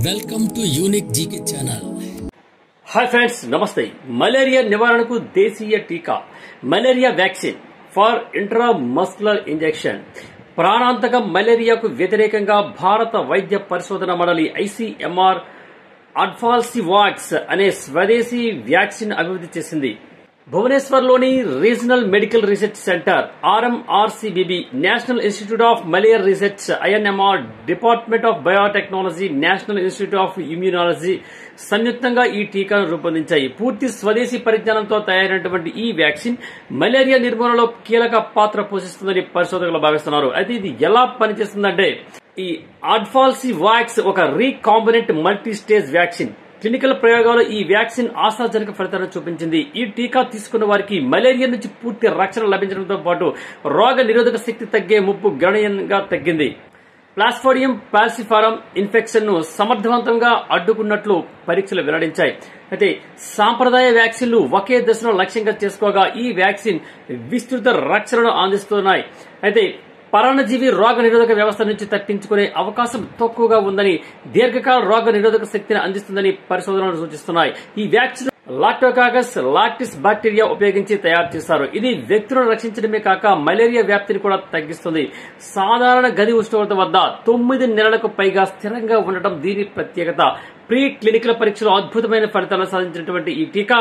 Welcome to unique GK channel. Hi friends, నమస్తే. Malaria నివారణకు దేశీయ టీకా malaria vaccine for intramuscular injection. ప్రాణాంతక మలేరియాకు వ్యతిరేకంగా భారత వైద్య పరిశోధన మండలి ఐసీఎంఆర్ అడ్వాల్సివాక్స్ అనే స్వదేశీ వ్యాక్సిన్ అభివృద్ధి చేసింది. భువనేశ్వర్లోని regional medical research centre RMRCBB, national institute of malaria research INMR, department of biotechnology, national institute of immunology సంయుక్తంగా ఈ టీకాను రూపొందించాయి. పూర్తి స్వదేశీ పరిజ్ఞానంతో తయారైనటువంటి ఈ వ్యాక్సిన్ మలేరియా నిర్మూలనలో కీలక పాత్ర పోషిస్తుందని పరిశోధకులు భావిస్తున్నారు. అయితే ఇది ఎలా పనిచేస్తుందంటే, ఈ అడ్వాల్సివాక్స్ ఒక recombinant multi stage vaccine. Clinical ప్రయోగాల్లో ఈ వ్యాక్సిన్ ఆశాజనక ఫలితాలను చూపించింది. ఈ టీకా తీసుకున్న వారికి మలేరియా నుంచి పూర్తి రక్షణ లభించడంతో పాటు రోగ నిరోధక శక్తి తగ్గే ముప్పు గణనీయంగా తగ్గింది. ప్లాస్మోడియం ఫాల్సిపారం ఇన్ఫెక్షన్ ను సమర్థవంతంగా అడ్డుకున్నట్లు పరీక్షలు వెల్లడించాయి. అయితే సాంప్రదాయ వ్యాక్సిన్లు ఒకే దశను లక్ష్యంగా చేసుకోగా ఈ వ్యాక్సిన్ విస్తృత రక్షణను అందిస్తున్నాయి. అయితే పరాన్నజీవి రోగ నిరోధక వ్యవస్థ నుంచి తప్పించుకునే అవకాశం తక్కువగా ఉందని, దీర్ఘకాల రోగ నిరోధక శక్తిని అందిస్తుందని పరిశోధనలు సూచిస్తున్నాయి. ఈ వ్యాక్సిన్ లాక్టోకాకస్ లాక్టిస్ బ్యాక్టీరియా ఉపయోగించి తయారు చేశారు. ఇది వ్యక్తులను రక్షించడమే కాక మలేరియా వ్యాప్తిని కూడా తగ్గిస్తుంది. సాధారణ గది ఉష్ణోగ్రత వద్ద 9 నెలలకు పైగా స్థిరంగా ఉండటం దీని ప్రత్యేకత. ప్రీ క్లినికల్ పరీక్షలో అద్భుతమైన ఫలితాలు సాధించినటువంటి ఈ టీకా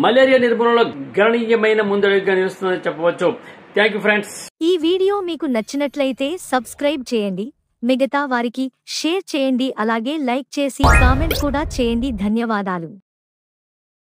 మలేరియా నిర్మూలనలో గణనీయమైన ముందడుగుగా నిలుస్తుందని చెప్పవచ్చు. Thank you friends. ఈ వీడియో మీకు నచ్చినట్లయితే సబ్స్క్రైబ్ చేయండి, మిగతా వారికి షేర్ చేయండి, అలాగే లైక్ చేసి కామెంట్ కూడా చేయండి. ధన్యవాదాలు.